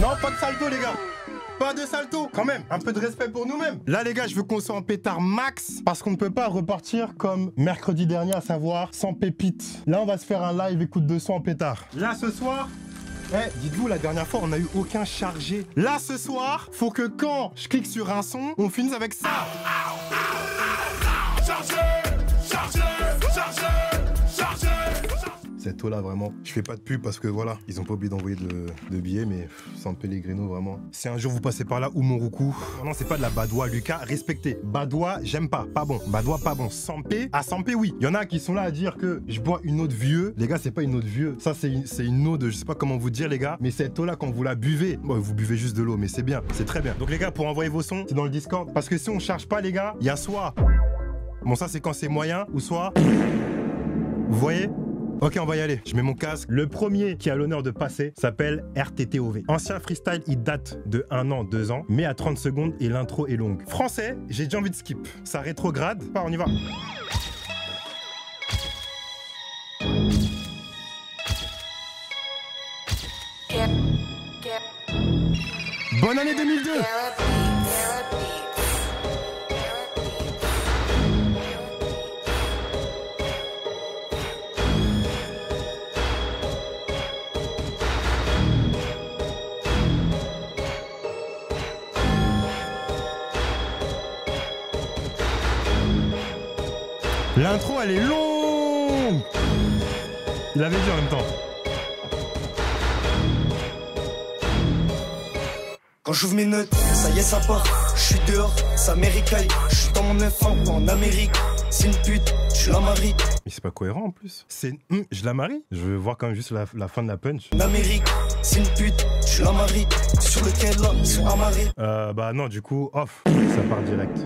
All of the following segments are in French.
Non, pas de salto, les gars. Pas de salto, quand même, un peu de respect pour nous-mêmes. Là, les gars, je veux qu'on soit en pétard max parce qu'on ne peut pas repartir comme mercredi dernier, à savoir sans pépite. Là, on va se faire un live écoute de son en pétard. Là, ce soir, dites-vous, la dernière fois, on n'a eu aucun chargé. Là, ce soir, faut que quand je clique sur un son, on finisse avec ça. Chargé, chargé, chargé, chargé. Cette eau-là, vraiment, je fais pas de pub parce que voilà, ils ont pas oublié d'envoyer de billets, mais San Pellegrino, vraiment. Si un jour vous passez par là, ou Montroucou, non, c'est pas de la badoie, Lucas, respectez. Badoie, j'aime pas, pas bon. Badoie, pas bon. Sampé, à Sampé, oui. Il y en a qui sont là à dire que je bois une eau de vieux. Les gars, c'est pas une eau de vieux. Ça, c'est une eau de, je sais pas comment vous dire, les gars, mais cette eau-là, quand vous la buvez, bon, vous buvez juste de l'eau, mais c'est bien, c'est très bien. Donc, les gars, pour envoyer vos sons, c'est dans le Discord. Parce que si on charge pas, les gars, il y a soit. Bon, ça, c'est quand c'est moyen, ou soit. Vous voyez? Ok, on va y aller. Je mets mon casque. Le premier qui a l'honneur de passer s'appelle RTTOV. Ancien freestyle, il date de 1 an, 2 ans, mais à 30 secondes et l'intro est longue. Français, j'ai déjà envie de skip. Ça rétrograde. On y va. Bonne année 2002. L'intro, elle est longue. Il avait dit en même temps. Quand j'ouvre mes notes, ça y est, ça part. Je suis dehors, ça m'éricaille. Je suis dans mon 9 ans en Amérique. C'est une pute, je la marie. Mais c'est pas cohérent en plus. C'est je la marie. Je veux voir quand même juste la fin de la punch. En Amérique, c'est une pute, je la marie. Sur lequel là, ils sont amarrés. Bah non, du coup, off. Ça part direct.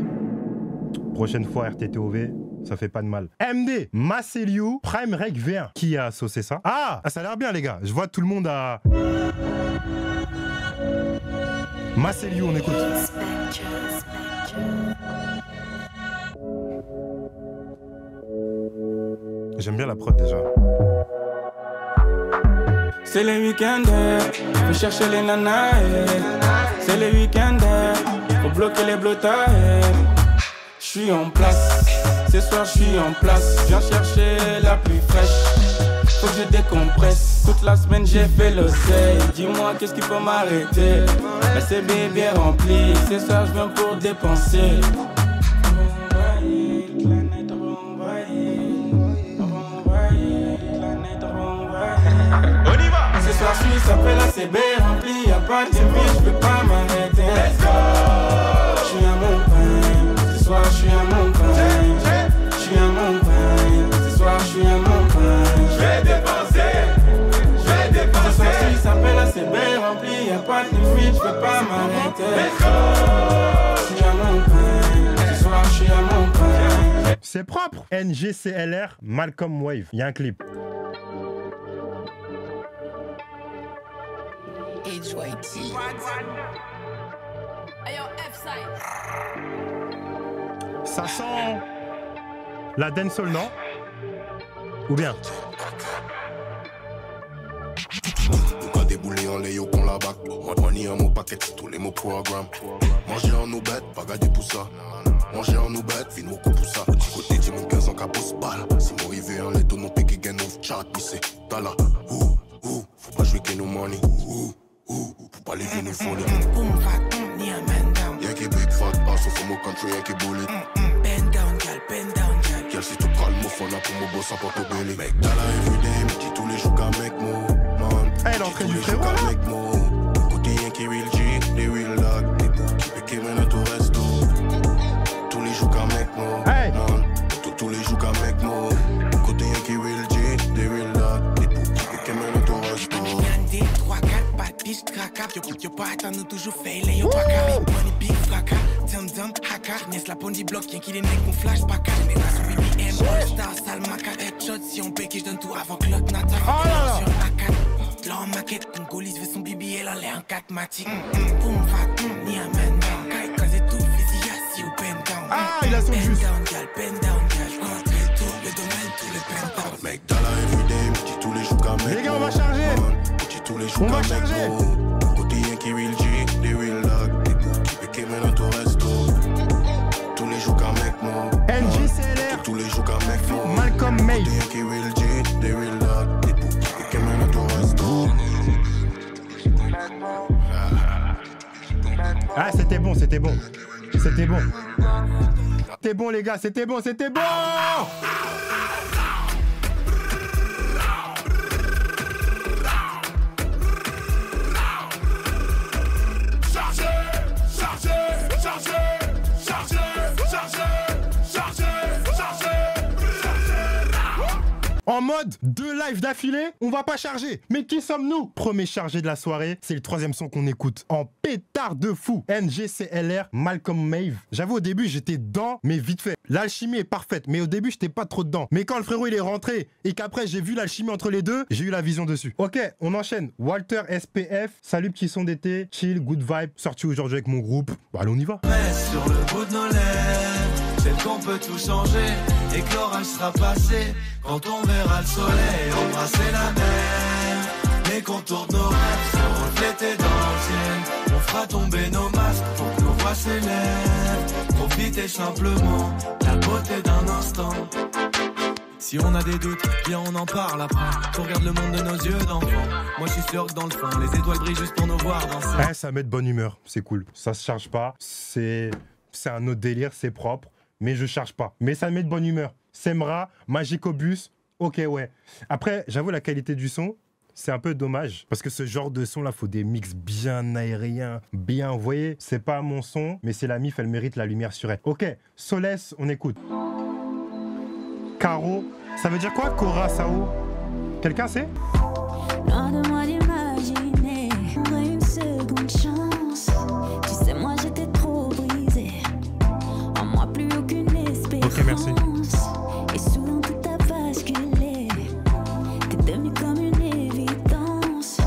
Prochaine fois, RTTOV. Ça fait pas de mal. MD, Masseliu, Prime Reg V1. Qui a saucé ça? Ah, ça a l'air bien, les gars. Je vois tout le monde à... Masseliu, on écoute. J'aime bien la prod, déjà. C'est les week-ends, faut chercher les nanas. C'est les week-ends, faut bloquer les blottages. Je suis en place, ce soir je suis en place. Je viens chercher la plus fraîche, faut que je décompresse. Toute la semaine j'ai fait l'océan. Dis-moi qu'est-ce qui peut m'arrêter. La CB est bien remplie, ce soir je viens pour dépenser. On y va. Ce soir je suis après la CB remplie, y'a pas de TV, je peux pas m'arrêter. Let's go. Je suis à mon pain, ce soir je suis à mon pain. Je suis à mon pain, ce soir je suis à mon pain. Je vais dépenser, je vais dépenser. Ce soir je suis après la CB remplie, y'a pas de TV, je peux pas m'arrêter. Let's go. Je suis à mon pain, ce soir je suis à mon pain. C'est propre. NGCLR, Malcolm Wave. Il y a un clip. HYT. Ça sent la dancehall, non? Ou bien? Quand déboulé en léo qu'on la bac. Money en mon paquet, tous les mots programme. Manger en nous bête, pas garder pour ça. Manger en nous bête, fin beaucoup pour ça. Petit côté, dis mon 15 ans qu'à poste balle. Si mon rivé en l'éto, non pique gain off chat, c'est t'as là. Faut pas jouer que nos money. Faut pas lever nos folies. Boom fat, ni a man down. Y'a qui big fat ass, so from our country, y'a qui bullet. Bend down, gal, bend down, gal. Girl, si tu prends le mot, faut pour mon boss, apporte au belly. Mec, t'as là everyday, mais dis tous les jours qu'à mec, mo. Man, Elle est en train du frérot. mec, mo. Côté y'a qui real G, les real dog. Des bouts qui péquent, mais tout resto. Tous les jours qu'à mec, mo. Hey. Man, tous les jours qu'à mec, mo. Côté y'a qui real G, des real dog. Des bouts qui péquent, mais tout resto. Yandé, 3, 4, pas de biche, craca. Yo pas attendre, nous toujours fail, yo pas carré. Money big fracas, dum haka. Nes la pondi bloc, y'en qui les mecs qu'on flash, pas calme. Mais la BBM, all star, sale maca, headshot. Si on paye, je donne tout avant que l'autre n'attende. Oh là là. Sur A4, là en maquette, ton golis veut son BBL en l'air en 4 matic. Boom fat, ni a man down. Kai, quand c'est tout, fais si ou bend down. Ah, il a son juste. Bend down, gal. Rentre le tour, le domaine, tout le bend down. Mec, t'as là everyday, mais dis tous les jours qu'à mec. Les gars, on va charger. Dis tous les jours On va qu'à mec, charger. mo. Côté y'a qui Ah, c'était bon, c'était bon. C'était bon. C'était bon, les gars, c'était bon, c'était bon. En mode 2 lives d'affilée, on va pas charger. Mais qui sommes-nous? Premier chargé de la soirée, c'est le 3e son qu'on écoute. En pétard de fou. NGCLR, Malcolm Maeve. J'avoue au début j'étais dedans, mais vite fait. L'alchimie est parfaite, mais au début j'étais pas trop dedans. Mais quand le frérot il est rentré et qu'après j'ai vu l'alchimie entre les deux, j'ai eu la vision dessus. Ok, on enchaîne. Walter SPF, salut petit son d'été, chill, good vibe, sorti aujourd'hui avec mon groupe. Bon, allez on y va. Sur le bout de nos lèvres, c'est qu'on peut tout changer et que l'orage sera passé quand on verra le soleil embrasser la mer. Les contours de nos rêves se refléter dans le ciel. On fera tomber nos masques pour que nos voix s'élèvent. Profiter simplement la beauté d'un instant. Si on a des doutes, bien on en parle après. On regarde le monde de nos yeux d'enfant. Moi je suis sûr que dans le fond, les étoiles brillent juste pour nous voir danser. Ouais, ça met de bonne humeur, c'est cool. Ça se charge pas, c'est un autre délire, c'est propre, mais je charge pas. Mais ça met de bonne humeur. Semra, Magicobus, ok ouais. Après, j'avoue la qualité du son, c'est un peu dommage. Parce que ce genre de son là, faut des mix bien aériens, bien, vous voyez, c'est pas mon son, mais c'est la mif, elle mérite la lumière sur elle. Ok, Solès, on écoute. Caro, ça veure dire quoi, Cora Sao? Quelqu'un sait? Loin de moi d'imaginer, une seconde chance. Tu sais, moi j'étais trop brisée. En moi, plus aucune espérance. Ok, merci. Et soudain tout a basculé. T'es devenu comme une évidence.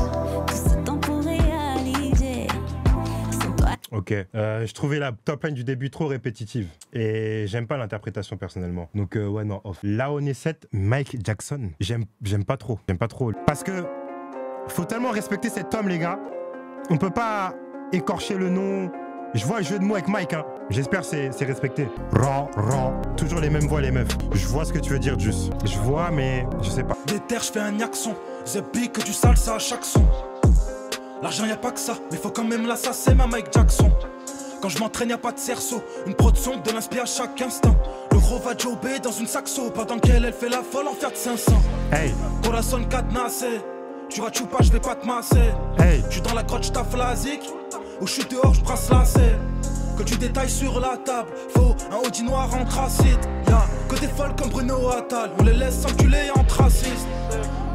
Tout ce temps pour réaliser. Sans toi. Ok, je trouvais la top line du début trop répétitive et j'aime pas l'interprétation personnellement. Donc ouais non, off. Laoné 7, Mike Jackson, j'aime pas trop, parce que faut tellement respecter cet homme les gars. On peut pas écorcher le nom. Je vois le jeu de mots avec Mike hein. J'espère c'est respecté. Toujours les mêmes voix les meufs. Je vois ce que tu veux dire Jus. Je vois mais je sais pas. Des terres, je fais un yakson. The big que du salsa à chaque son. L'argent y'a pas que ça, mais faut quand même l'assasser ma Mike Jackson. Quand je m'entraîne y'a pas de cerceau. Une prod sombre de l'inspi à chaque instant. Le gros va jobber dans une saxo. Pendant qu'elle fait la folle en Fiat 500. Hey. Corazon cadenassé. Tu vas choupa, je vais pas te masser. Hey. Je suis dans la grotte, j'taffe la zik. Ou je suis dehors, je brasse la selle. Que tu détailles sur la table. Faut un Audi noir en tracide. Y'a que des folles comme Bruno Attal. On les laisse s'enculer en traciste.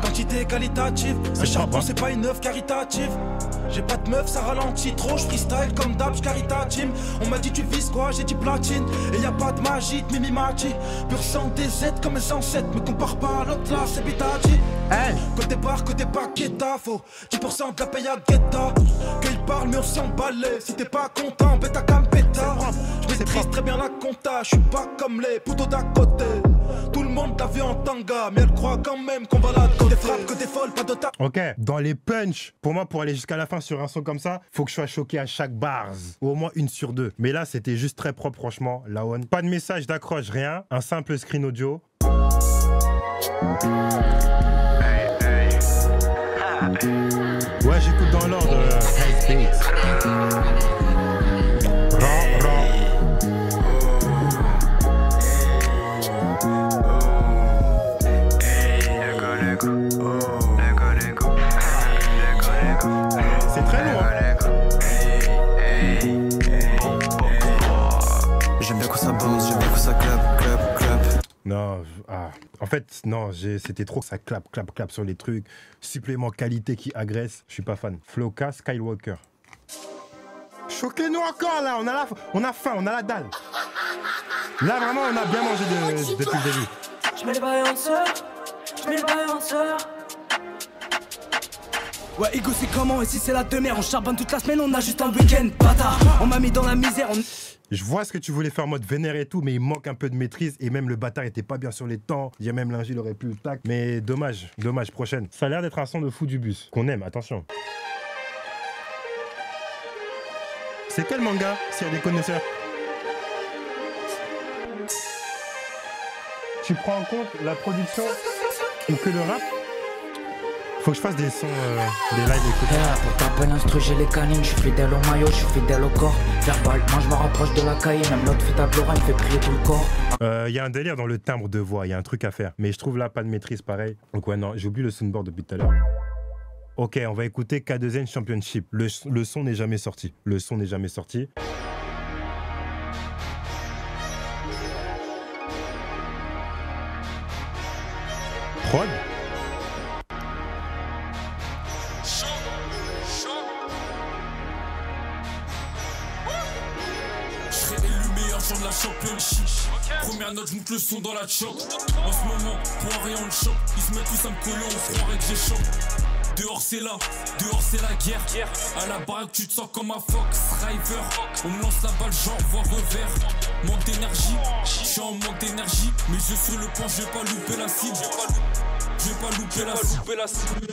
Quantité qualitative, un charbon c'est pas une œuvre caritative. J'ai pas de meuf, ça ralentit trop, je freestyle comme d'hab, je caritative. On m'a dit tu vises quoi, j'ai dit platine. Et y a pas de magie, de mimimati. Pur sang des Z comme mes ancêtres. Me compare pas à l'autre là, c'est bitati. Hey. Côté bar, côté paqueta, faut 10% de la paye à Guetta. Qu'ils parlent mais on s'en balait. Si t'es pas content, bêta campetta. Je maîtrise très bien la compta, je suis pas comme les poteaux d'à côté. Tout le monde l'a vu en tanga, mais elle croit quand même qu'on va la côté. Des frappes que des folles, pas de ta. Ok, dans les punchs, pour moi, pour aller jusqu'à la fin sur un son comme ça, faut que je sois choqué à chaque bars, ou au moins 1 sur 2. Mais là, c'était juste très propre, franchement, Laon. Pas de message d'accroche, rien. Un simple screen audio. Ouais, j'écoute dans l'ordre. C'est très long, hein. J'aime bien quand ça bounce, j'aime bien quand ça clap. Non, en fait, non, c'était trop que ça clap sur les trucs. Supplément qualité qui agresse, je suis pas fan. Floka, Skywalker. Choquez-nous encore là, on a faim, on a la dalle. Là vraiment, on a bien mangé depuis le début. Je mets les bails en sœur, je mets les bails en sœur. Ouais, Ego, c'est comment? Et si c'est la demeure, on charbonne toute la semaine, on a juste un week-end, bâtard. On m'a mis dans la misère, Je vois ce que tu voulais faire en mode vénère et tout, mais il manque un peu de maîtrise. Et même le bâtard était pas bien sur les temps. Il y a même l'ingé, il aurait pu le tac. Mais dommage, prochaine. Ça a l'air d'être un son de fou du bus. Qu'on aime, attention. C'est quel manga, s'il y a des connaisseurs? Tu prends en compte la production ou que le rap? Faut que je fasse des sons, des lives écoutez. Pour taper l'instru, j'ai les canines. Je suis fidèle au maillot, je suis fidèle au corps. Verbal, moi je me rapproche de la caille. Même l'autre fait tableau, il me fait prier tout le corps. Il y a un délire dans le timbre de voix, il y a un truc à faire. Mais je trouve là pas de maîtrise pareil. Donc ouais, non, j'ai oublié le soundboard depuis tout à l'heure. Ok, on va écouter K2N Championship. Le son n'est jamais sorti. Le son n'est jamais sorti. Prod. Je serai élu meilleur joueur de la championship. Première note, je monte le son dans la choc. En ce moment, pour un rayon de choc, ils se mettent tous à me coller, on se croirait que j'ai chaud. Dehors c'est là, dehors c'est la guerre. À la baraque tu te sens comme un Fox River. On me lance la balle genre voie revers. Manque d'énergie, je suis en manque d'énergie. Mais je sur le point, je vais pas louper la cible. Je vais pas louper la cible.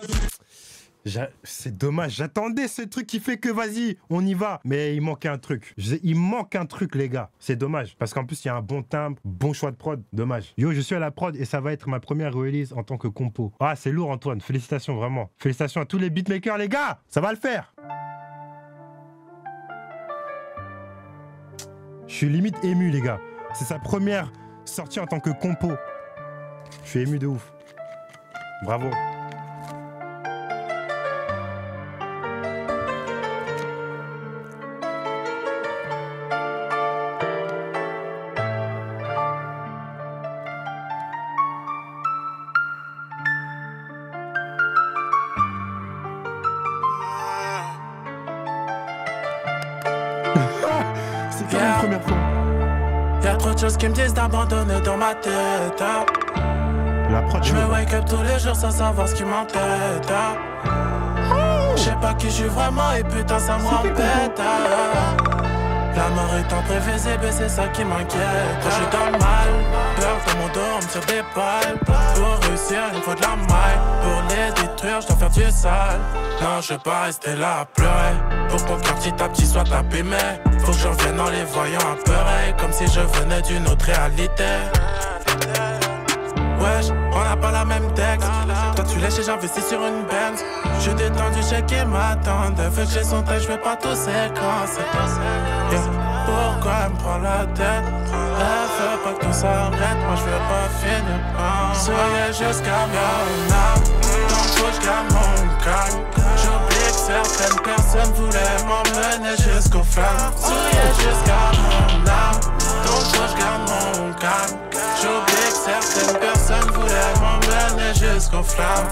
C'est dommage, j'attendais ce truc qui fait que vas-y, on y va. Mais il manquait un truc. Il manque un truc, les gars. C'est dommage. Parce qu'en plus, il y a un bon timbre, bon choix de prod. Dommage. Yo, je suis à la prod et ça va être ma première release en tant que compo. Ah, c'est lourd, Antoine. Félicitations, vraiment. Félicitations à tous les beatmakers, les gars. Ça va le faire. Je suis limite ému, les gars. C'est sa première sortie en tant que compo. Je suis ému de ouf. Bravo. Y'a trop de choses qui me disent d'abandonner dans ma tête. Je me wake up tous les jours sans savoir ce qui m'entête. Je sais pas qui je suis vraiment et putain ça m'embête. La mort est imprévisible et c'est ça qui m'inquiète. Quand je suis dans le mal, peur dans mon dos, on me tire des balles. Pour réussir, il faut de la maille. Pour les détruire, je dois faire du sale. Non, je veux pas rester là à pleurer. Pour qu'on petit à petit soit abîmé. Faut que je revienne en les voyant apeurés. Comme si je venais d'une autre réalité. Wesh, on n'a pas la même texte. Toi tu lèches et j'investis sur une Benz. J'suis détendu, j'ai qui m'attendent. Vu que j'ai son tête, j'vais pas tout séquencer. Yeah. Pourquoi elle me prend la tête? Elle veut pas que tout s'arrête, moi j'veux pas finir. Soyez jusqu'à mon âme, donc faut que j'garde mon calme. J'oublie que certaines personnes voulaient m'emmener jusqu'aux flammes. Soyez jusqu'à mon âme, donc faut que j'garde mon calme. J'oublie que certaines personnes voulaient m'emmener jusqu'aux flammes.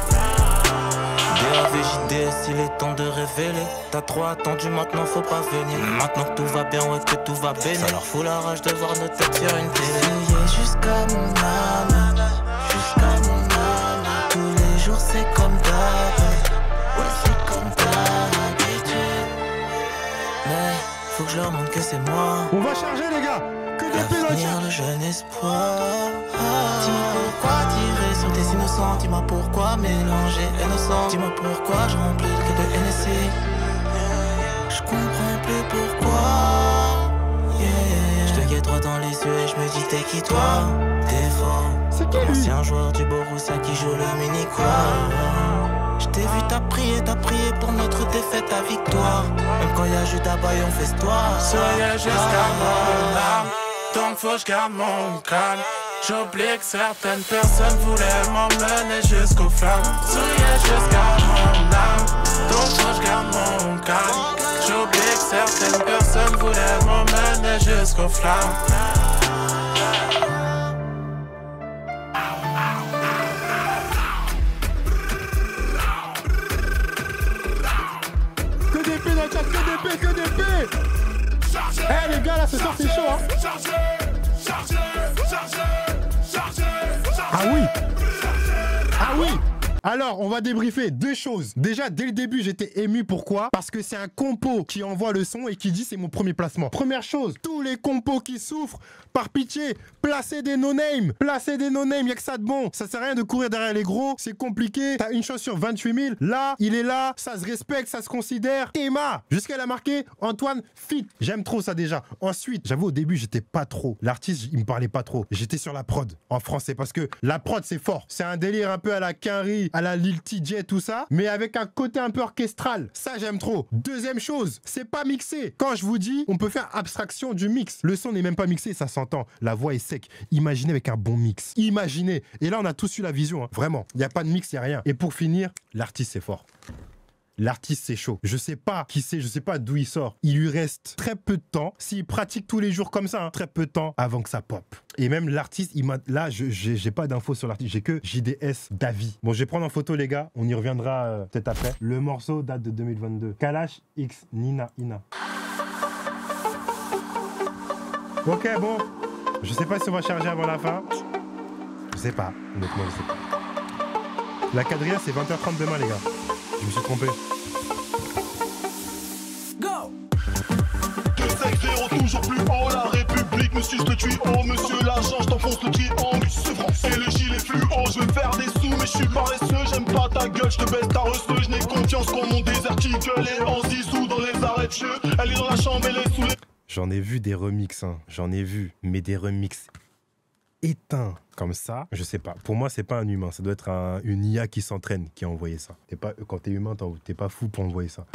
DAVJD, s'il est temps de révéler. T'as trop attendu, maintenant faut pas venir. Maintenant que tout va bien, ouais que tout va bien. Ça leur fout la rage de voir nos têtes sur une télé. Jusqu'à mon âme, jusqu'à mon âme. Tous les jours c'est comme d'hab. Ouais c'est comme d'habitude. Mais faut que je leur montre que c'est moi. On va charger les gars. Que des l'avenir, le jeune espoir. Dis-moi pourquoi tirer sur des innocents. Dis-moi pourquoi mélanger innocent. Dis-moi pourquoi je remplis le quai de NSC. Je comprends plus pourquoi. Je te guette droit dans les yeux et je me dis t'es qui toi? T'es fort. Ancien joueur du Borussia qui joue le mini quoi. Je t'ai vu t'as prié pour notre défaite à victoire. Même quand y'a Judas Baye on fait histoire. Soyez jusqu'à mon âme, donc faut que je garde mon calme. J'oublie que certaines personnes voulaient m'emmener jusqu'aux flammes. Soyez jusqu'à mon âme, donc faut que je garde mon calme. J'oublie que certaines personnes voulaient m'emmener jusqu'aux flammes. Que d'épée. Eh les gars là ce soir c'est chaud hein. Ah oui. Ah oui. Alors, on va débriefer deux choses. Déjà, dès le début, j'étais ému. Pourquoi? Parce que c'est un compo qui envoie le son et qui dit c'est mon premier placement. Première chose, tous les compos qui souffrent, par pitié, placez des no-name. Placez des no-name, y'a que ça de bon. Ça sert à rien de courir derrière les gros, c'est compliqué. T'as une chance sur 28 000. Là, il est là, ça se respecte, ça se considère. Théma, jusqu'à la marqué Antoine Fit. J'aime trop ça déjà. Ensuite, j'avoue, au début, j'étais pas trop. L'artiste, il me parlait pas trop. J'étais sur la prod en français parce que la prod, c'est fort. C'est un délire un peu à la Quinry. à la Lil TJ, tout ça, mais avec un côté un peu orchestral. Ça, j'aime trop. Deuxième chose, c'est pas mixé. Quand je vous dis, on peut faire abstraction du mix. Le son n'est même pas mixé, ça s'entend. La voix est sec. Imaginez avec un bon mix. Imaginez. Et là, on a tous eu la vision. Hein. Vraiment. Il n'y a pas de mix, il n'y a rien. Et pour finir, l'artiste, c'est fort. L'artiste, c'est chaud. Je sais pas qui c'est, je sais pas d'où il sort. Il lui reste très peu de temps. S'il pratique tous les jours comme ça, hein, très peu de temps avant que ça pop. Et même l'artiste, là, j'ai pas d'infos sur l'artiste. J'ai que JDS d'avis. Bon, je vais prendre en photo, les gars. On y reviendra peut-être après. Le morceau date de 2022. Kalash X Nina Ina. Ok, bon. Je sais pas si on va charger avant la fin. Je sais pas. Honnêtement, je sais pas. La quadrilla, c'est 20h30 demain, les gars. Je me suis trompé. Go! 2-5-0, toujours plus haut, la République me suce le tuyau, monsieur l'agent, je t'enfonce le triangle. Et le gilet fluo, je veux faire des sous, mais je suis paresseux, j'aime pas ta gueule, je te baisse ta receuse, je n'ai confiance qu'en mon désert qui gueule et en zizou dans les arrêts de cheveux. Elle est dans la chambre, elle est sous les... J'en ai vu des remixes, hein. J'en ai vu, mais des remixes éteints comme ça, je sais pas. Pour moi, c'est pas un humain, ça doit être une IA qui s'entraîne, qui a envoyé ça. Quand t'es humain, t'es pas fou pour envoyer ça.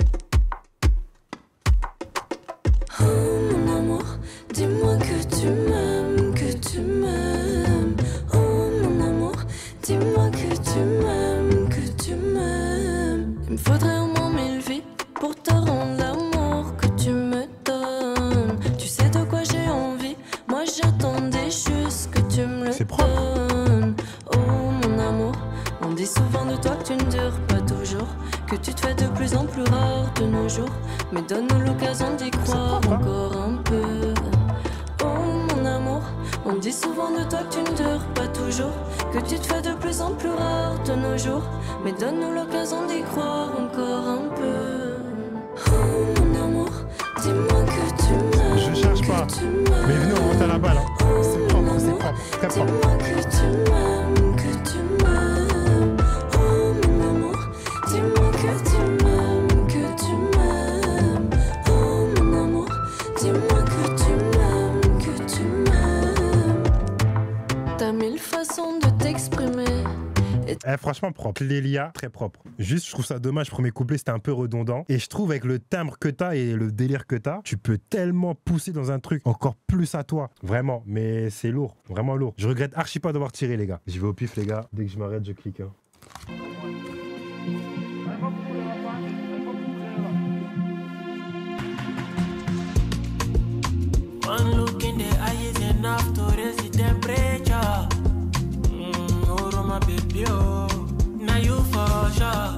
Oh mon amour, dis-moi que tu m'aimes, que tu m'aimes. Oh mon amour, dis-moi que tu m'aimes, que tu m'aimes. Il me faudrait au moins 1000 vies pour te rendre l'amour que tu me donnes. Tu sais de quoi j'ai envie, moi j'attendais juste que tu me le donnes. Oh mon amour, on dit souvent de toi que tu ne dures pas toujours, que tu te fais de plus en plus rare de nos jours. Mais donne-nous l'occasion d'y croire encore un peu. Oh mon amour, on dit souvent de toi que tu ne dures pas toujours, que tu te fais de plus en plus rare de nos jours. Mais donne-nous l'occasion d'y croire encore un peu. Oh mon amour, dis-moi que tu m'aimes. Je cherche pas, mais venez, on monte à la balle. Hein. C'est propre, très propre. Dis-moi que tu m'aimes, que tu m'aimes. Oh mon amour, dis-moi que tu m'aimes, que tu m'aimes. Oh mon amour, dis-moi que tu m'aimes, que tu m'aimes. T'as mille façons de t'exprimer. Franchement propre, Lélia, très propre. Juste, je trouve ça dommage, premier couplet c'était un peu redondant. Et je trouve avec le timbre que t'as et le délire que t'as, tu peux tellement pousser dans un truc encore plus à toi. Vraiment, mais c'est lourd, vraiment lourd. Je regrette archi pas d'avoir tiré, les gars. J'y vais au pif, les gars. Dès que je m'arrête, je clique. Hein. One look in the eye is enough to raise the temperature. My baby, oh, now you for sure.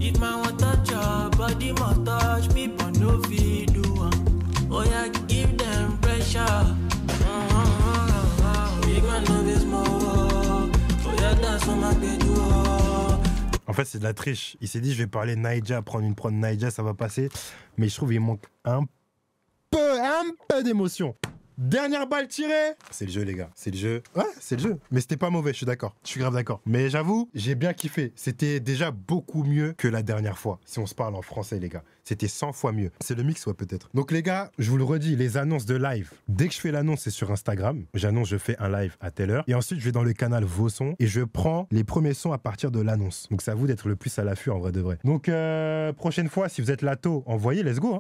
If my want touch your body, must touch me, but no video. Oh yeah, give them pressure. Big man love is more. Oh yeah, that's what my baby, oh. En fait, c'est de la triche. Il s'est dit, je vais parler Naija, prendre une prod Naija, ça va passer. Mais je trouve qu'il manque un peu d'émotion. Dernière balle tirée. C'est le jeu, les gars. C'est le jeu. Ouais, c'est le jeu. Mais c'était pas mauvais, je suis d'accord. Je suis grave d'accord. Mais j'avoue, j'ai bien kiffé. C'était déjà beaucoup mieux que la dernière fois. Si on se parle en français, les gars. C'était 100 fois mieux. C'est le mix, ouais, peut-être. Donc, les gars, je vous le redis, les annonces de live. Dès que je fais l'annonce, c'est sur Instagram. J'annonce, je fais un live à telle heure. Et ensuite, je vais dans le canal Vos Sons et je prends les premiers sons à partir de l'annonce. Donc, c'est à vous d'être le plus à l'affût, en vrai de vrai. Donc, prochaine fois, si vous êtes là tôt, envoyez, let's go. Hein.